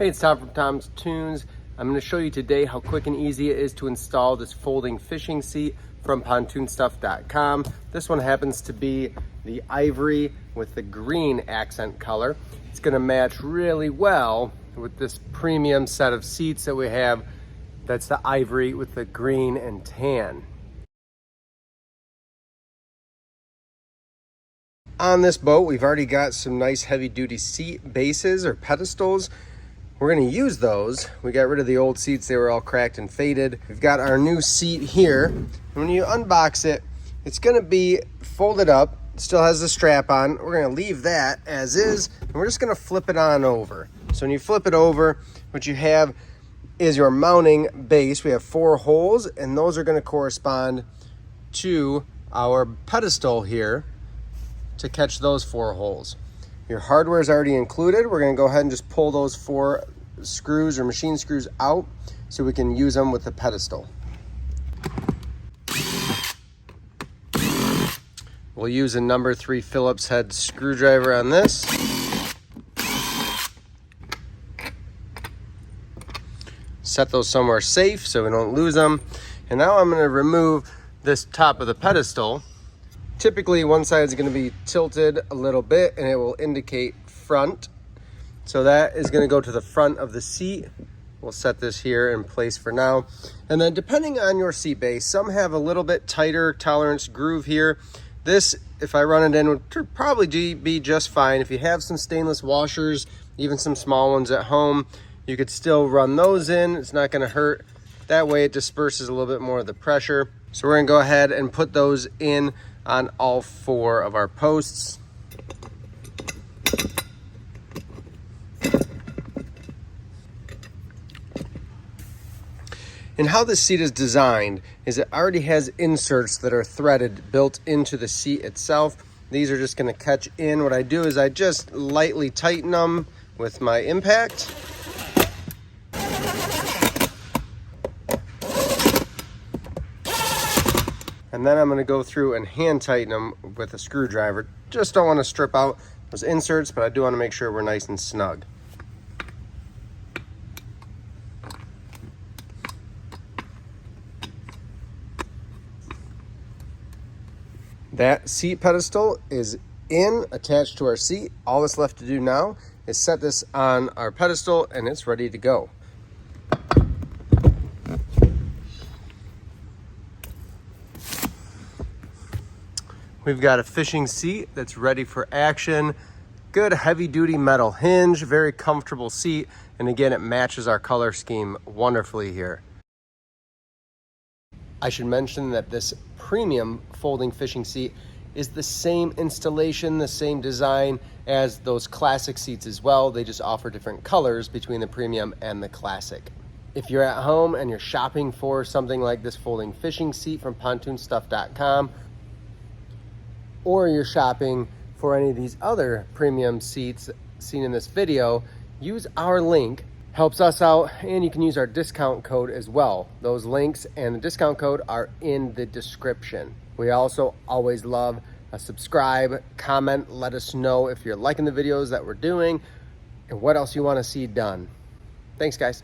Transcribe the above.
Hey, it's Tom from Tom's Toons. I'm going to show you today how quick and easy it is to install this folding fishing seat from PontoonStuff.com. This one happens to be the ivory with the green accent color. It's going to match really well with this premium set of seats that we have. That's the ivory with the green and tan. On this boat, we've already got some nice heavy-duty seat bases or pedestals. We're going to use those. We got rid of the old seats. They were all cracked and faded. We've got our new seat here. And when you unbox it, it's going to be folded up. It still has the strap on. We're going to leave that as is, and we're just going to flip it on over. So when you flip it over, what you have is your mounting base. We have 4 holes, and those are going to correspond to our pedestal here to catch those 4 holes. Your hardware is already included. We're going to go ahead and just pull those 4 screws or machine screws out so we can use them with the pedestal. We'll use a number 3 Phillips head screwdriver on this. Set those somewhere safe so we don't lose them. And now I'm going to remove this top of the pedestal. Typically one side is going to be tilted a little bit and it will indicate front. So that is going to go to the front of the seat. We'll set this here in place for now. And then depending on your seat base, some have a little bit tighter tolerance groove here. This, if I run it in, would probably be just fine. If you have some stainless washers, even some small ones at home, you could still run those in. It's not going to hurt. That way it disperses a little bit more of the pressure. So we're going to go ahead and put those in on all 4 of our posts. And how this seat is designed is it already has inserts that are threaded built into the seat itself. These are just going to catch in. What I do is I just lightly tighten them with my impact. And then I'm going to go through and hand tighten them with a screwdriver. Just don't want to strip out those inserts, but I do want to make sure we're nice and snug. That seat pedestal is attached to our seat. All that's left to do now is set this on our pedestal and it's ready to go. We've got a fishing seat that's ready for action. Good heavy-duty metal hinge, very comfortable seat, and again, it matches our color scheme wonderfully here. I should mention that this premium folding fishing seat is the same installation, the same design as those classic seats as well. They just offer different colors between the premium and the classic. If you're at home and you're shopping for something like this folding fishing seat from PontoonStuff.com, or you're shopping for any of these other premium seats seen in this video, use our link. Helps us out, and you can use our discount code as well. Those links and the discount code are in the description. We also always love a subscribe, comment, let us know if you're liking the videos that we're doing and what else you want to see done. Thanks, guys.